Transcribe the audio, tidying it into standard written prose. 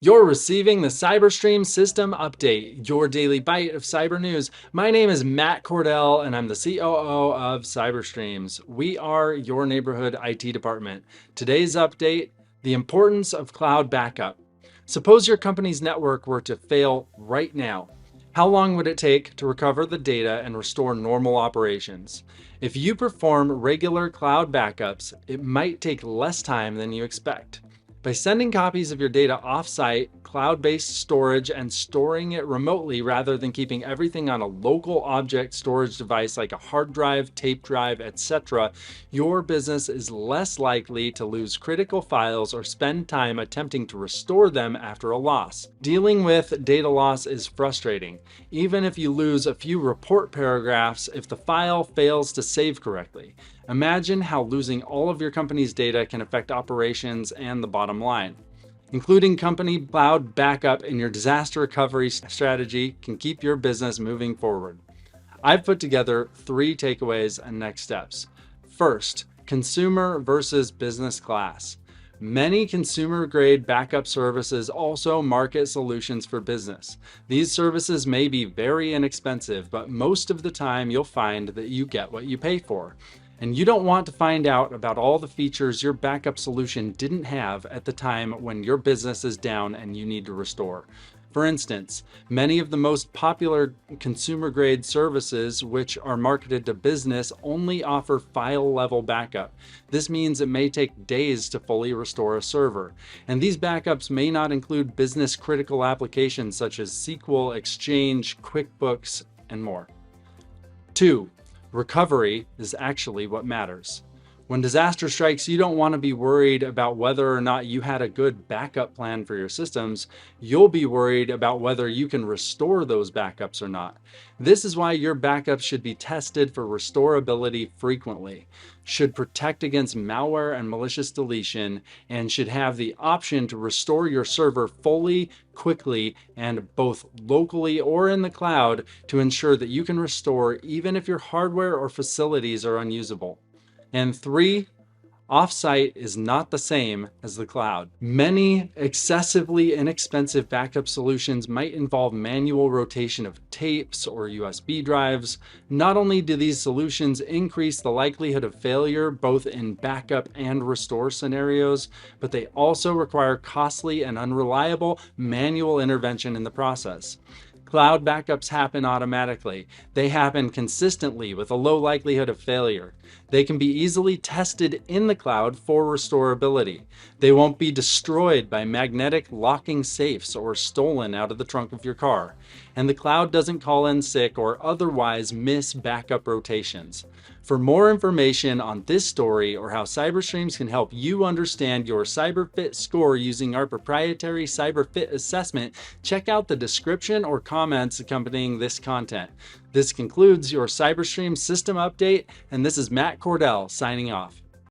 You're receiving the CyberStream System Update, your daily bite of cyber news. My name is Matt Cordell, and I'm the COO of CyberStreams. We are your neighborhood IT department. Today's update, the importance of cloud backup. Suppose your company's network were to fail right now. How long would it take to recover the data and restore normal operations? If you perform regular cloud backups, it might take less time than you expect. By sending copies of your data offsite, cloud-based storage, and storing it remotely rather than keeping everything on a local object storage device like a hard drive, tape drive, etc., your business is less likely to lose critical files or spend time attempting to restore them after a loss. Dealing with data loss is frustrating, even if you lose a few report paragraphs if the file fails to save correctly. Imagine how losing all of your company's data can affect operations and the bottom line. Including company cloud backup in your disaster recovery strategy can keep your business moving forward. I've put together 3 takeaways and next steps. First, consumer versus business class. Many consumer-grade backup services also market solutions for business. These services may be very inexpensive, but most of the time you'll find that you get what you pay for. And you don't want to find out about all the features your backup solution didn't have at the time when your business is down and you need to restore. For instance, many of the most popular consumer-grade services which are marketed to business only offer file-level backup. This means it may take days to fully restore a server. And these backups may not include business-critical applications such as SQL, Exchange, QuickBooks, and more. 2. Recovery is actually what matters. When disaster strikes, you don't want to be worried about whether or not you had a good backup plan for your systems. You'll be worried about whether you can restore those backups or not. This is why your backups should be tested for restorability frequently, should protect against malware and malicious deletion, and should have the option to restore your server fully, quickly, and both locally or in the cloud to ensure that you can restore even if your hardware or facilities are unusable. And 3, offsite is not the same as the cloud. Many excessively inexpensive backup solutions might involve manual rotation of tapes or USB drives. Not only do these solutions increase the likelihood of failure both in backup and restore scenarios, but they also require costly and unreliable manual intervention in the process. Cloud backups happen automatically. They happen consistently with a low likelihood of failure. They can be easily tested in the cloud for restorability. They won't be destroyed by magnetic locking safes or stolen out of the trunk of your car. And the cloud doesn't call in sick or otherwise miss backup rotations. For more information on this story or how CyberStreams can help you understand your CyberFit score using our proprietary CyberFit assessment, check out the description or comments accompanying this content. This concludes your CyberStream system update, and this is Matt Cordell signing off.